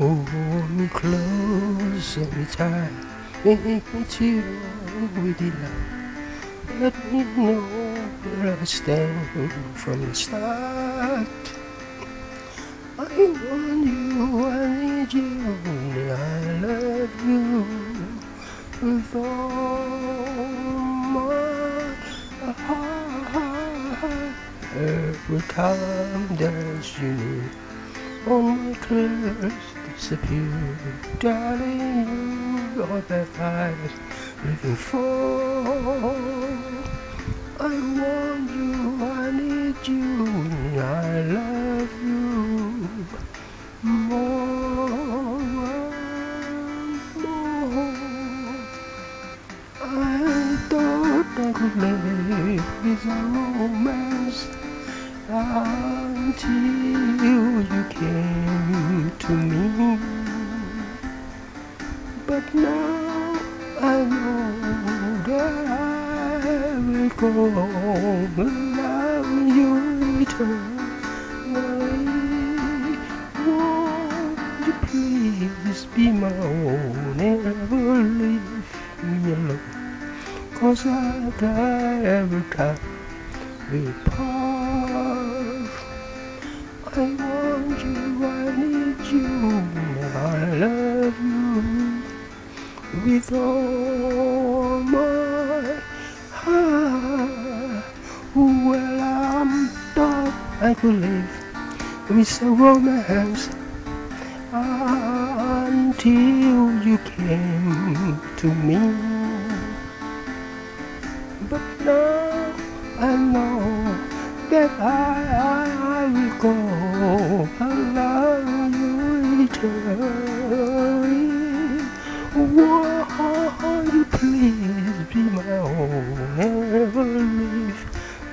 Hold me close, hold me tight, make me chill with your love. Let me know where I stand from the start. I want you, I need you, I love you with all my heart. Every time that you need, all my cares disappear. Darling, you're the life living for. I want you, I need you, I love you more and more. I thought I could live with a romance until you came to me. But now I know that I will go love you eternally. Won't you please be my own, never leave me alone? 'Cause I die every time we part. I want you, I need you, I love you with all my heart. Well, I'm thought I could live with a romance until you came to me. But now I know that I will go. I love you eternally. Won't you please be my own, never leave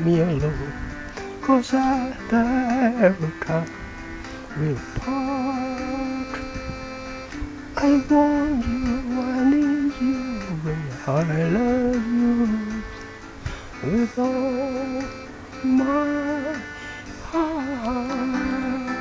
me alone? 'Cause I every time we'll part. I want you, I need you, and I love you with all my heart.